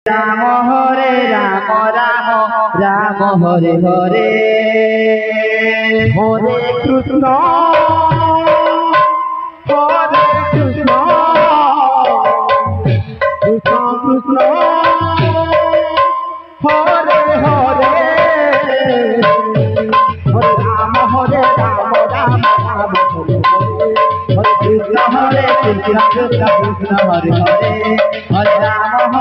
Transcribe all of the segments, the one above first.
Ram Hare Ram Ram Ram Hare Hare Hare Krishna Hare Krishna Krishna Krishna Hare Hare Hare Ram Ram Ram Hare Hare Krishna Hare Krishna Krishna Krishna Hare Hare Hare Ram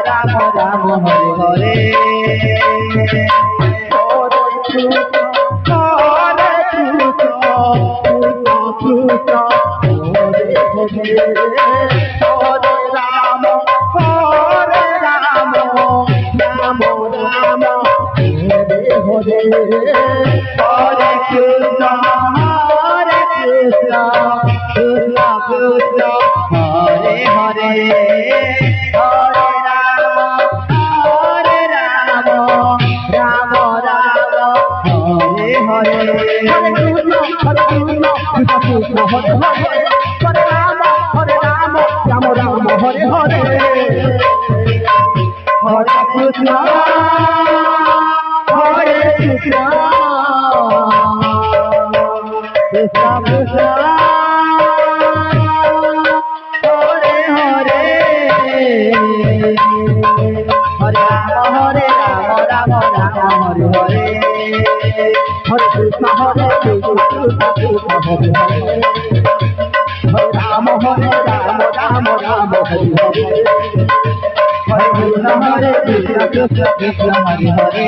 Ram Ram Hare Hare Hare Krishna Hare Krishna Krishna Krishna Hare Hare Hare Ram Ram Ram Hare Hare Hare Krishna Krishna Krishna Krishna Hare Hare Hare Ram Ram Ram Hare Hare Hare Krishna Krishna Krishna Hare Hare Hare Ram Ram Ram Hare Hare Hare Krishna Hare Krishna Krishna Krishna Hare Hare Hare Ram Ram Ram Hare Hare Hare Krishna Krishna Krishna Hare Hare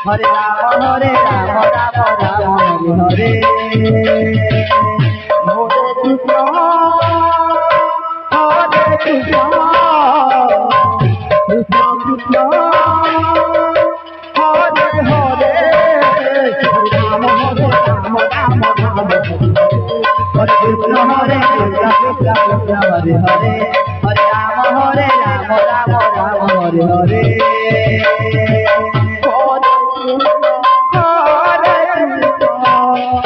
Hare Ram Ram Ram Hare Hare Hare Krishna Krishna Krishna Hare Hare Hare Ram Ram Ram Hare Hare Hare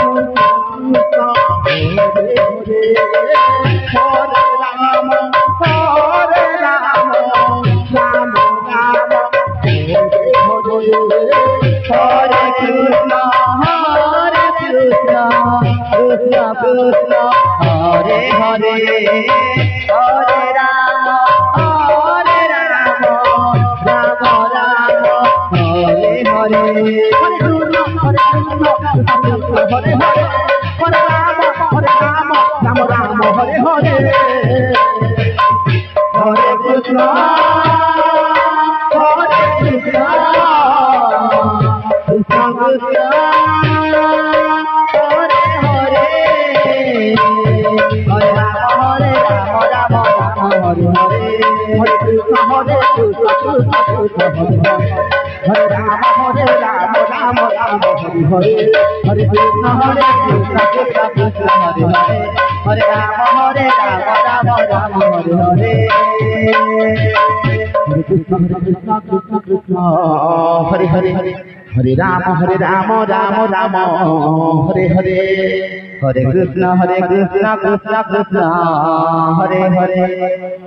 Krishna Krishna Krishna Hare Hare Hare Ram Ram Ram Hare Krishna Krishna Krishna Hare Hare Hare Ram Ram Ram Hare Hare Hare Krishna Krishna Krishna Hare Hare Hare Ram Ram Ram Hare Hare Hare Krishna Hare Hare Hare Ram Ram Hare Hare Hare Krishna Hare Krishna Krishna Krishna Hare Hare Hare Ram Ram Hare Hare Hare Krishna Krishna Krishna Hare Ram Ram Ram Hare Hare Hare Krishna Krishna Krishna Hare Hare Hare Ram Ram Hare Hare Hare Krishna Krishna Krishna Hare Hare Hare Ram Ram Ram Hare Hare Hare Krishna Krishna Krishna Hare Hare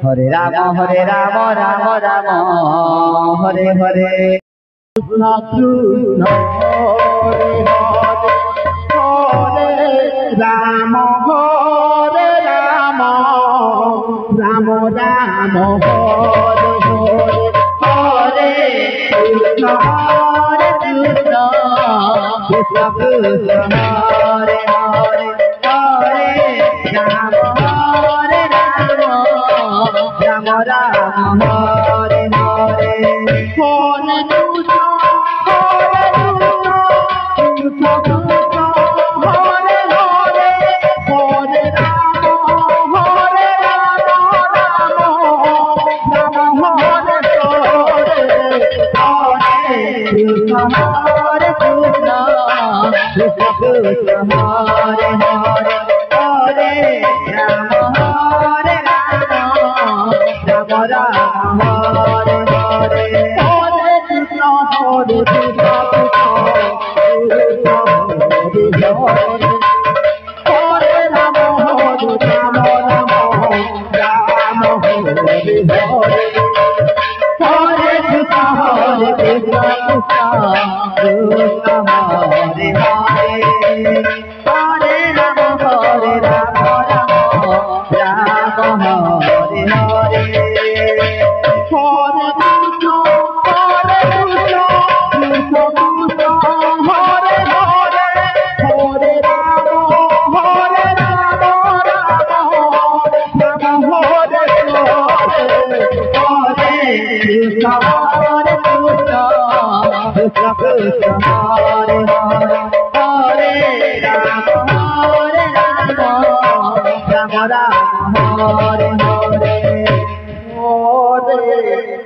Hare Ram Ram Ram Hare Hare Krishna Krishna Hare Hare Hare Ram Ram Ram Ram Hare Hare Krishna Krishna Krishna Krishna Hare Hare Hare Ram Ram Ram Hare Hare Hare Krishna Krishna Krishna Hare Hare Hare Ram Ram Hare Hare Krishna Hare Krishna Krishna Krishna Hare Hare Hare Ram Ram Ram Hare Hare Hare Krishna Krishna Krishna Hare Hare Hare Ram Ram Ram Hare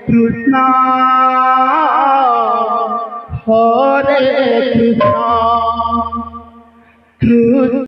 Krishna Hare Krishna Krishna